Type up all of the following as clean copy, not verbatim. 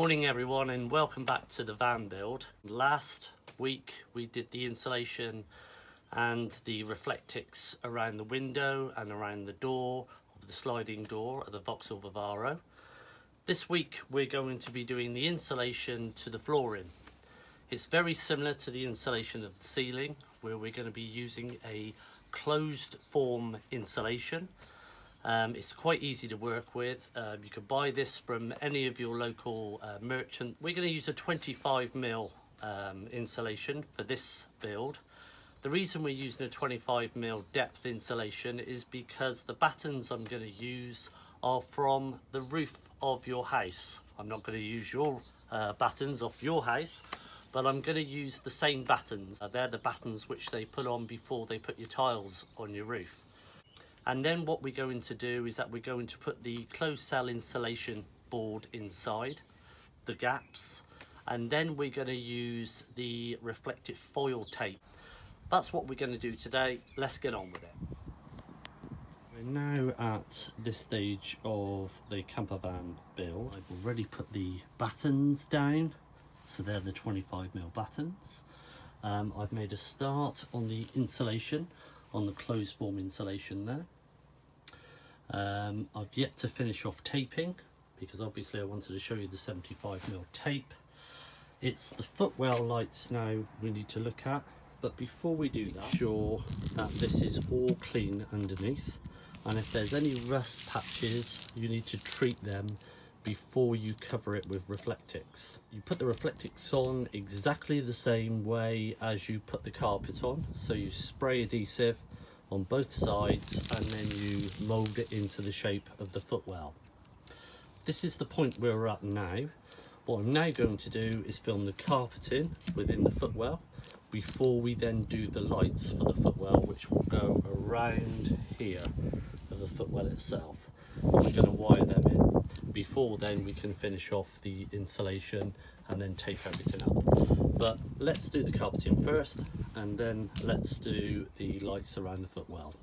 Morning everyone, and welcome back to the van build. Last week we did the insulation and the reflectix around the window and around the door of the sliding door of the Vauxhall Vivaro. This week we're going to be doing the insulation to the flooring. It's very similar to the insulation of the ceiling, where we're going to be using a closed form insulation. It's quite easy to work with. You can buy this from any of your local merchants. We're going to use a 25mm insulation for this build. The reason we're using a 25mm depth insulation is because the battens I'm going to use are from the roof of your house. I'm not going to use your battens off your house, but I'm going to use the same battens. They're the battens which they put on before they put your tiles on your roof. And then what we're going to do is that we're going to put the closed cell insulation board inside the gaps, and then we're going to use the reflective foil tape. That's what we're going to do today. Let's get on with it. We're now at this stage of the campervan build. I've already put the battens down, so they're the 25mm battens. I've made a start on the insulation, on the closed form insulation there. I've yet to finish off taping, because obviously I wanted to show you the 75mm tape. It's the Footwell lights now we need to look at, but before we do that, sure that this is all clean underneath, and if there's any rust patches you need to treat them before you cover it with reflectix. You put the reflectix on exactly the same way as you put the carpet on, so you spray adhesive on both sides and then you mould it into the shape of the footwell. This is the point where we're at now. What I'm now going to do is film the carpeting within the footwell before we then do the lights for the footwell, which will go around here of the footwell itself. And we're going to wire them in. Before then we can finish off the insulation and then tape everything up. But let's do the carpeting first, and then let's do the lights around the footwell.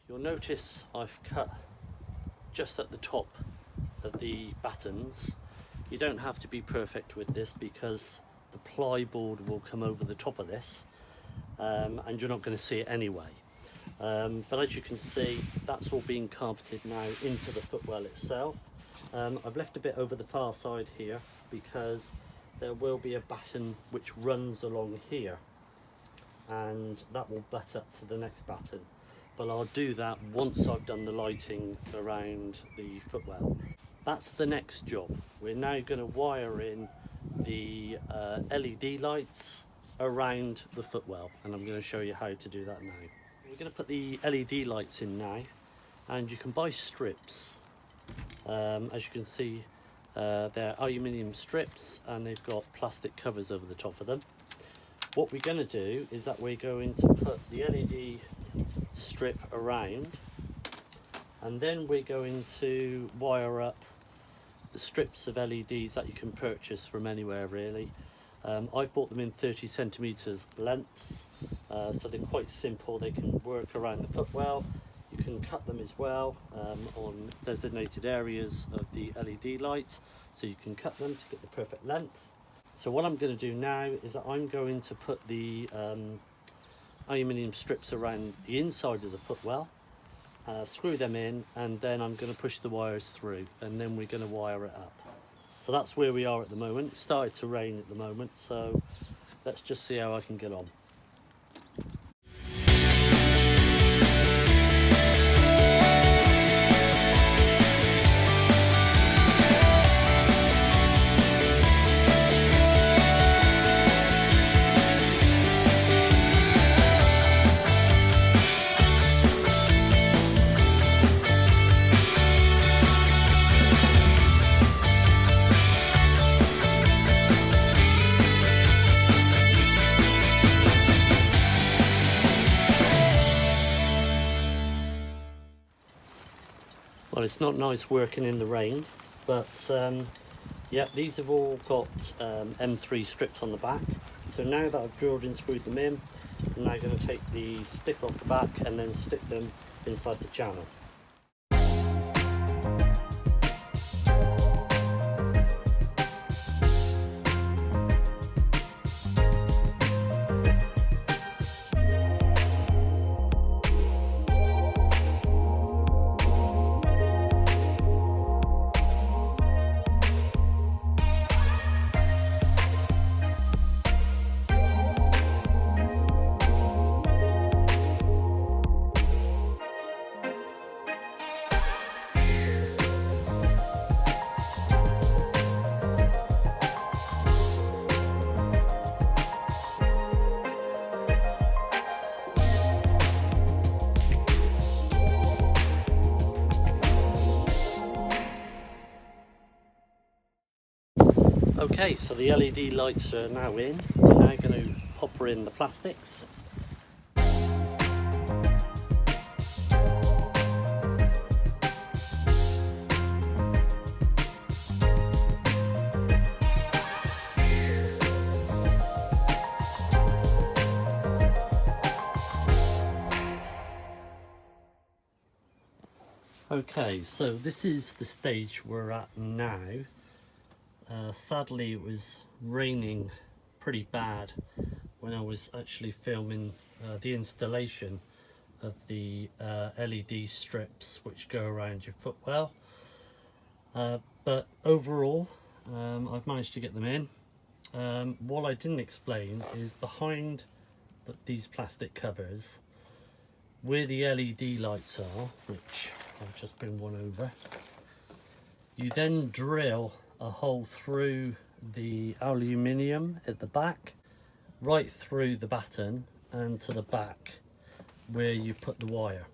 You'll notice I've cut just at the top of the battens You don't have to be perfect with this because the ply board will come over the top of this, and you're not going to see it anyway. But as you can see, that's all being carpeted now into the footwell itself. I've left a bit over the far side here because there will be a batten which runs along here, and that will butt up to the next batten. But I'll do that once I've done the lighting around the footwell. That's the next job. We're now going to wire in the LED lights around the footwell, and I'm going to show you how to do that now. We're going to put the LED lights in now, and you can buy strips. As you can see, they're aluminium strips and they've got plastic covers over the top of them. What we're going to do is that we're going to put the LED strip around, and then we're going to wire up the strips of LEDs that you can purchase from anywhere really. I've bought them in 30 centimeters lengths, so they're quite simple. They can work around the footwell. You can cut them as well on designated areas of the LED light, so you can cut them to get the perfect length. So what I'm going to do now is that I'm going to put the aluminium strips around the inside of the footwell, screw them in, and then I'm going to push the wires through, and then we're going to wire it up. So that's where we are at the moment. It started to rain at the moment, so let's just see how I can get on. Well, it's not nice working in the rain, but yeah, these have all got M3 strips on the back. So now that I've drilled and screwed them in, I'm now going to take the stick off the back and then stick them inside the channel. Okay, so the LED lights are now in. We're now going to popper in the plastics. Okay, so this is the stage we're at now. Sadly, it was raining pretty bad when I was actually filming the installation of the LED strips which go around your footwell. But overall, I've managed to get them in. What I didn't explain is behind these plastic covers, where the LED lights are, which I'll just bring one over, you then drill a hole through the aluminium at the back, right through the batten and to the back where you put the wire.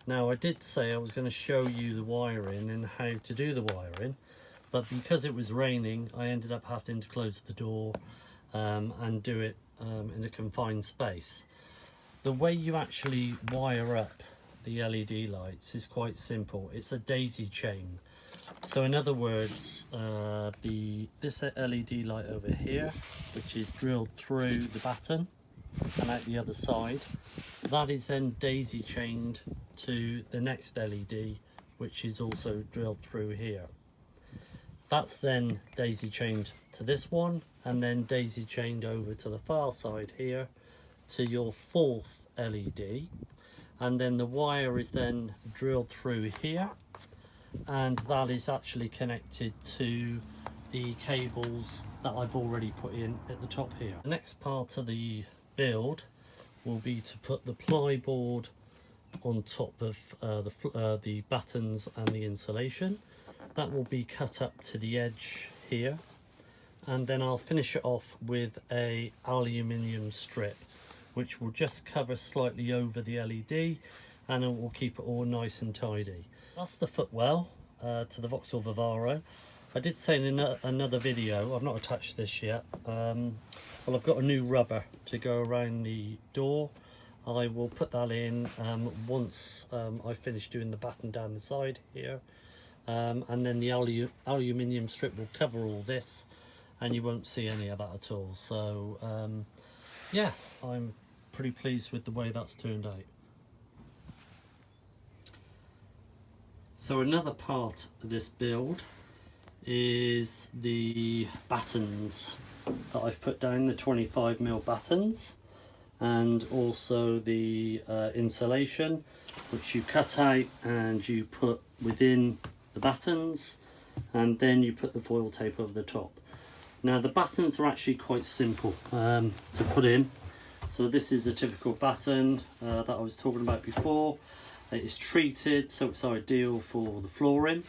Now, I did say I was going to show you the wiring and how to do the wiring, but because it was raining, I ended up having to close the door and do it in a confined space. The way you actually wire up the LED lights is quite simple. It's a daisy chain. So in other words, this LED light over here, which is drilled through the batten and out the other side, that is then daisy chained to the next LED, which is also drilled through here. That's then daisy chained to this one, and then daisy chained over to the far side here to your fourth LED, and then the wire is then drilled through here, and that is actually connected to the cables that I've already put in at the top here. The next part of the build will be to put the plyboard on top of the battens and the insulation. That will be cut up to the edge here, and then I'll finish it off with a aluminium strip which will just cover slightly over the LED, and it will keep it all nice and tidy. That's the footwell to the Vauxhall Vivaro. I did say in another video, I've not attached this yet, well, I've got a new rubber to go around the door. I will put that in once I finish doing the batten down the side here, and then the aluminium strip will cover all this, and you won't see any of that at all. So yeah, I'm pretty pleased with the way that's turned out. So another part of this build is the battens that I've put down, the 25mm battens, and also the insulation, which you cut out and you put within the battens, and then you put the foil tape over the top. Now the battens are actually quite simple to put in. So this is a typical batten that I was talking about before. It is treated, so it's ideal for the flooring.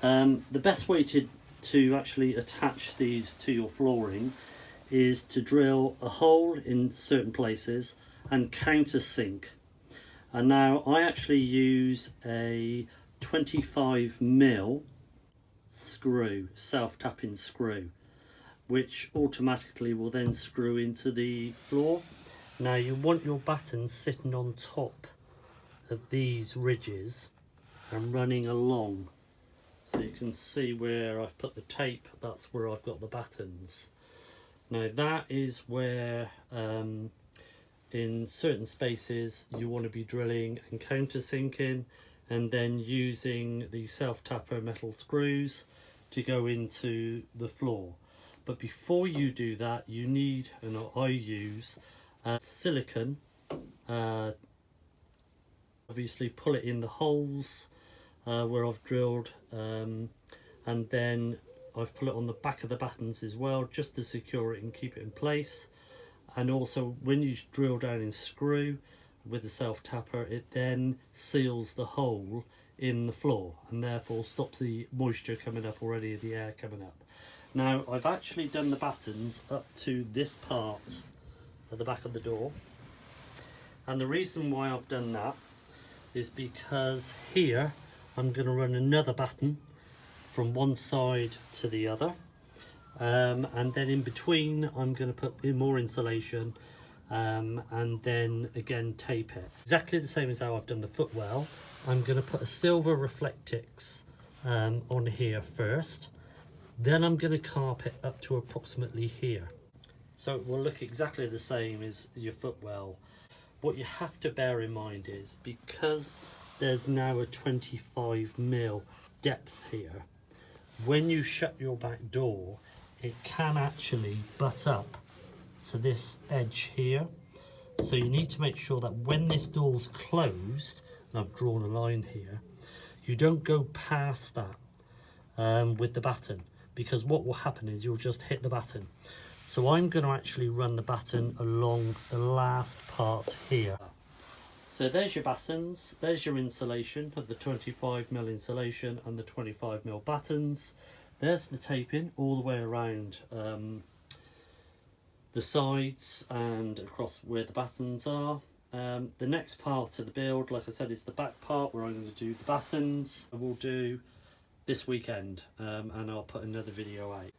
The best way to actually attach these to your flooring is to drill a hole in certain places and countersink. And now I actually use a 25mm screw, self-tapping screw, which automatically will then screw into the floor. Now you want your batten sitting on top of these ridges and running along. So you can see where I've put the tape, that's where I've got the battens. Now that is where in certain spaces you want to be drilling and countersinking, and then using the self-tapper metal screws to go into the floor. But before you do that, you need, and I use silicone, obviously pull it in the holes where I've drilled, and then I've put it on the back of the battens as well, just to secure it and keep it in place. And also when you drill down and screw with the self-tapper, it then seals the hole in the floor and therefore stops the moisture coming up already, the air coming up. Now I've actually done the battens up to this part at the back of the door, and the reason why I've done that is because here I'm going to run another batten from one side to the other, and then in between I'm going to put in more insulation, and then again tape it. Exactly the same as how I've done the footwell. I'm going to put a silver Reflectix on here first, then I'm going to carpet up to approximately here. So it will look exactly the same as your footwell. What you have to bear in mind is, because there's now a 25mm depth here, when you shut your back door, it can actually butt up to this edge here. So you need to make sure that when this door's closed, and I've drawn a line here, you don't go past that with the batten, because what will happen is you'll just hit the batten. So I'm going to actually run the batten along the last part here. So there's your battens, there's your insulation of the 25mm insulation and the 25mm battens. There's the taping all the way around the sides and across where the battens are. The next part of the build, like I said, is the back part where I'm going to do the battens. I will do this weekend, and I'll put another video out.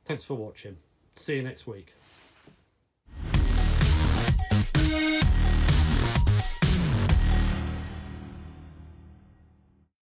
Thanks for watching. See you next week.